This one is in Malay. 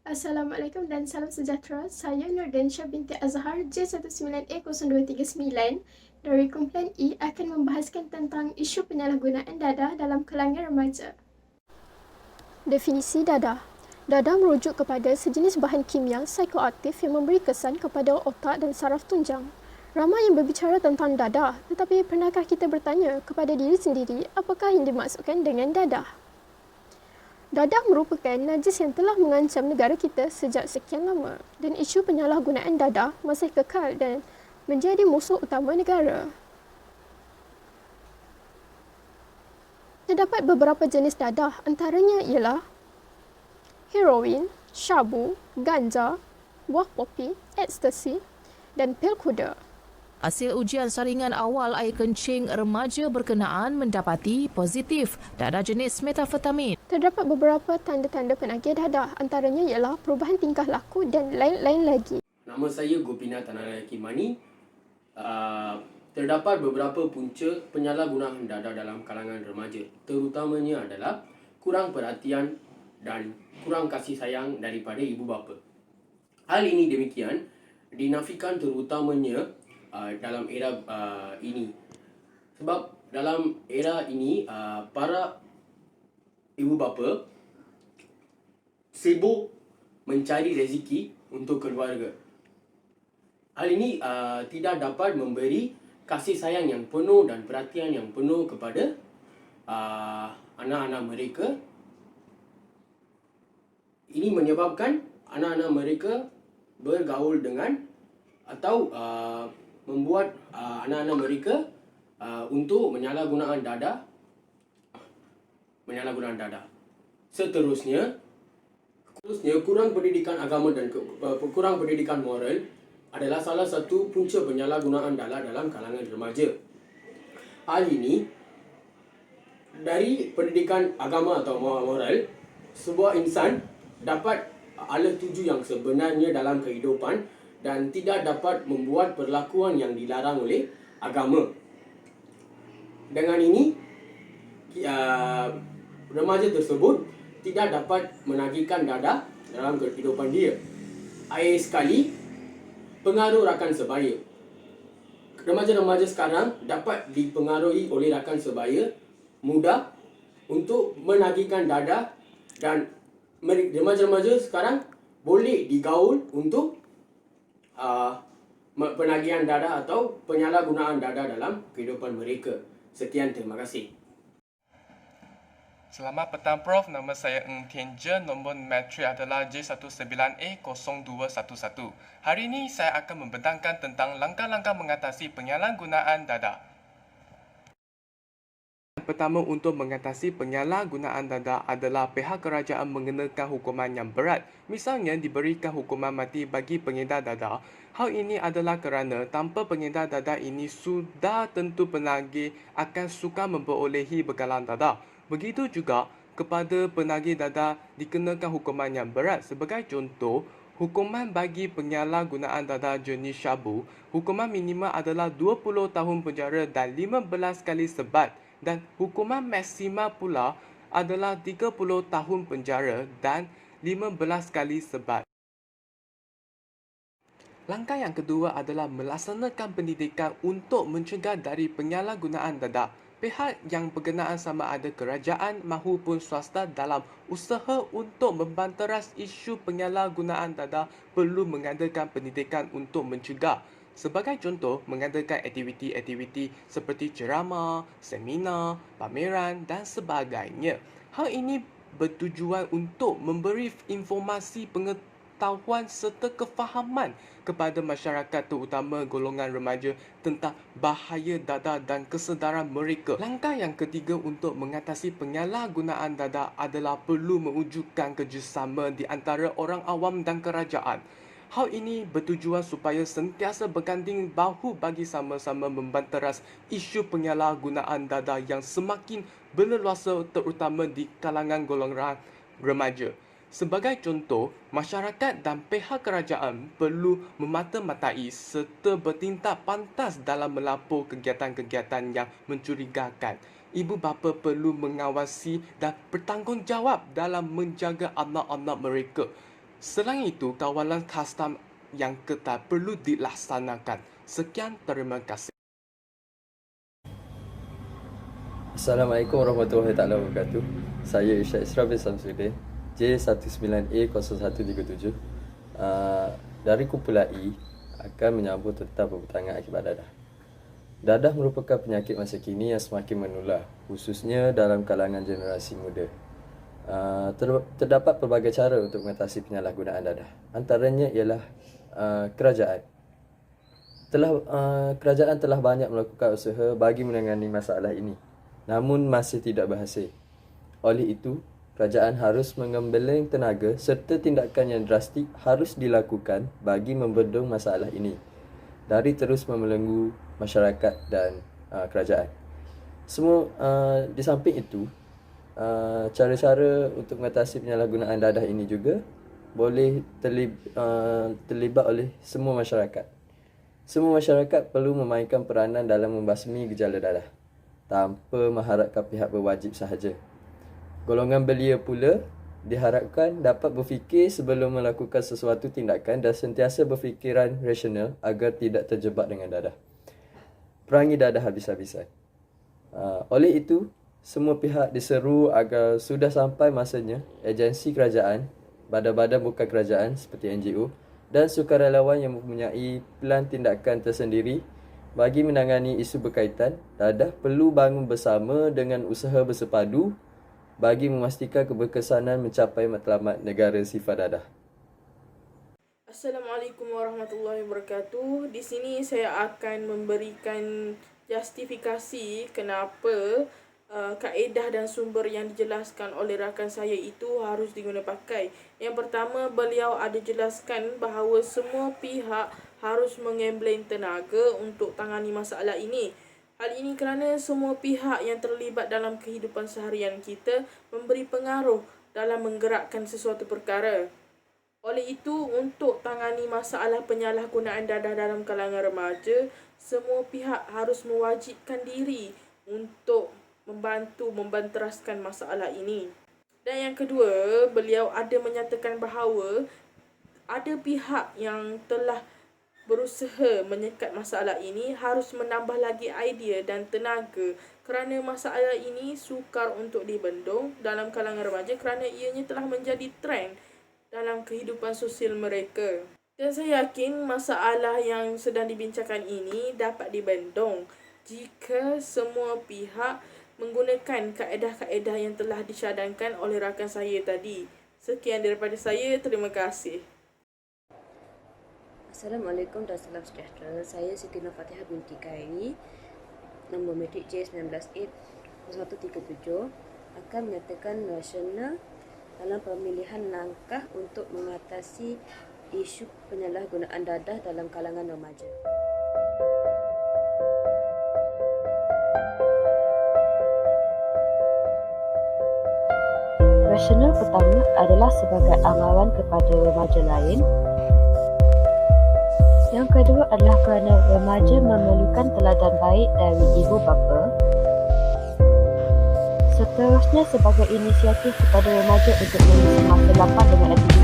Assalamualaikum dan salam sejahtera. Saya Nurdansyah binti Azhar J19A0239 dari kumpulan E akan membahaskan tentang isu penyalahgunaan dadah dalam kalangan remaja. Definisi dadah. Dadah merujuk kepada sejenis bahan kimia psikoaktif yang memberi kesan kepada otak dan saraf tunjang. Ramai yang berbicara tentang dadah, tetapi pernahkah kita bertanya kepada diri sendiri apakah yang dimaksudkan dengan dadah? Dadah merupakan najis yang telah mengancam negara kita sejak sekian lama dan isu penyalahgunaan dadah masih kekal dan menjadi musuh utama negara. Terdapat beberapa jenis dadah, antaranya ialah heroin, syabu, ganja, buah popi, ekstasi dan pil kuda. Hasil ujian saringan awal air kencing remaja berkenaan mendapati positif dadah jenis metafetamin. Terdapat beberapa tanda-tanda penagih dadah, antaranya ialah perubahan tingkah laku dan lain-lain lagi. Nama saya Gopinath Tanarayaki Mani. Terdapat beberapa punca penyalahgunaan dadah dalam kalangan remaja. Terutamanya adalah kurang perhatian dan kurang kasih sayang daripada ibu bapa. Hal ini demikian dinafikan terutamanya dalam era ini. Sebab dalam era ini para ibu bapa sibuk mencari rezeki untuk keluarga. Hal ini tidak dapat memberi kasih sayang yang penuh dan perhatian yang penuh kepada anak-anak mereka. Ini menyebabkan anak-anak mereka bergaul dengan atau membuat anak-anak mereka untuk menyalahgunakan dadah. Seterusnya, kurang pendidikan agama dan kurang pendidikan moral adalah salah satu punca penyalahgunaan dadah dalam kalangan remaja. Hal ini dari pendidikan agama atau moral, sebuah insan dapat alah tuju yang sebenarnya dalam kehidupan dan tidak dapat membuat perlakuan yang dilarang oleh agama. Dengan ini, remaja tersebut tidak dapat menagihkan dadah dalam kehidupan dia. Akhir sekali, pengaruh rakan sebaya. Remaja-remaja sekarang dapat dipengaruhi oleh rakan sebaya mudah untuk menagihkan dadah dan remaja-remaja sekarang boleh digaul untuk penagihan dadah atau penyalahgunaan dadah dalam kehidupan mereka. Sekian, terima kasih. Selamat petang Prof, nama saya Ng Tian Je, nombor matrik adalah J19A0211. Hari ini saya akan membentangkan tentang langkah-langkah mengatasi penyalahgunaan dadah. Pertama, untuk mengatasi penyalahgunaan dadah adalah pihak kerajaan mengenakan hukuman yang berat. Misalnya, diberikan hukuman mati bagi pengedar dadah. Hal ini adalah kerana tanpa pengedar dadah ini sudah tentu penagih akan sukar memperolehi bekalan dadah. Begitu juga kepada penagih dadah dikenakan hukuman yang berat. Sebagai contoh, hukuman bagi penyalahgunaan dadah jenis syabu, hukuman minimal adalah 20 tahun penjara dan 15 kali sebat. Dan hukuman maksimal pula adalah 30 tahun penjara dan 15 kali sebat. Langkah yang kedua adalah melaksanakan pendidikan untuk mencegah dari penyalahgunaan dadah. Pihak yang berkenaan sama ada kerajaan mahupun swasta dalam usaha untuk membanteras isu penyalahgunaan dadah perlu mengadakan pendidikan untuk mencegah. Sebagai contoh, mengadakan aktiviti-aktiviti seperti ceramah, seminar, pameran dan sebagainya. Hal ini bertujuan untuk memberi informasi pengetahuan serta kefahaman kepada masyarakat terutama golongan remaja tentang bahaya dadah dan kesedaran mereka. Langkah yang ketiga untuk mengatasi penyalahgunaan dadah adalah perlu mewujudkan kerjasama di antara orang awam dan kerajaan. Hal ini bertujuan supaya sentiasa berganding bahu bagi sama-sama membanteras isu penyalahgunaan dadah yang semakin berleluasa terutama di kalangan golongan remaja. Sebagai contoh, masyarakat dan pihak kerajaan perlu memata-matai serta bertindak pantas dalam melapor kegiatan-kegiatan yang mencurigakan. Ibu bapa perlu mengawasi dan bertanggungjawab dalam menjaga anak-anak mereka. Selain itu, kawalan kastam yang ketat perlu dilaksanakan. Sekian, terima kasih. Assalamualaikum warahmatullahi wabarakatuh. Saya Isyad Isra bin Samsudin, J19A0137. Dari kumpulan I akan menyambut tentang pembentangan akibat dadah. Dadah merupakan penyakit masa kini yang semakin menular, khususnya dalam kalangan generasi muda. Terdapat pelbagai cara untuk mengatasi penyalahgunaan dadah. Antaranya ialah kerajaan. Kerajaan telah banyak melakukan usaha bagi menangani masalah ini, namun masih tidak berhasil. Oleh itu, kerajaan harus mengembeling tenaga serta tindakan yang drastik harus dilakukan bagi membendung masalah ini dari terus membelenggu masyarakat dan kerajaan. Di samping itu, cara-cara untuk mengatasi penyalahgunaan dadah ini juga boleh terlibat oleh semua masyarakat. Semua masyarakat perlu memainkan peranan dalam membasmi gejala dadah tanpa mengharapkan pihak berwajib sahaja. Golongan belia pula diharapkan dapat berfikir sebelum melakukan sesuatu tindakan dan sentiasa berfikiran rasional agar tidak terjebak dengan dadah. Perangi dadah habis-habisan. Oleh itu, semua pihak diseru agar sudah sampai masanya agensi kerajaan, badan-badan bukan kerajaan seperti NGO dan sukarelawan yang mempunyai plan tindakan tersendiri bagi menangani isu berkaitan dadah perlu bangun bersama dengan usaha bersepadu bagi memastikan keberkesanan mencapai matlamat negara sifat dadah. Assalamualaikum warahmatullahi wabarakatuh. Di sini saya akan memberikan justifikasi kenapa kaedah dan sumber yang dijelaskan oleh rakan saya itu harus diguna pakai. Yang pertama, beliau ada jelaskan bahawa semua pihak harus mengembleng tenaga untuk tangani masalah ini. Hal ini kerana semua pihak yang terlibat dalam kehidupan seharian kita memberi pengaruh dalam menggerakkan sesuatu perkara. Oleh itu, untuk tangani masalah penyalahgunaan dadah dalam kalangan remaja, semua pihak harus mewajibkan diri untuk membantu membanteraskan masalah ini. Dan yang kedua, beliau ada menyatakan bahawa ada pihak yang telah berusaha menyekat masalah ini harus menambah lagi idea dan tenaga kerana masalah ini sukar untuk dibendung dalam kalangan remaja kerana ianya telah menjadi trend dalam kehidupan sosial mereka. Dan saya yakin masalah yang sedang dibincangkan ini dapat dibendung jika semua pihak menggunakan kaedah-kaedah yang telah disyadangkan oleh rakan saya tadi. Sekian daripada saya, terima kasih. Assalamualaikum dan salam sejahtera. Saya Siti Nurfatihah binti Khairi, nombor metrik J19A0137, akan menyatakan rasional dalam pemilihan langkah untuk mengatasi isu penyalahgunaan dadah dalam kalangan remaja. Rasional pertama adalah sebagai amaran kepada remaja lain. Yang kedua adalah kerana remaja memerlukan teladan baik dari ibu bapa. Seterusnya sebagai inisiatif kepada remaja untuk mengisi masa lapang dengan aktiviti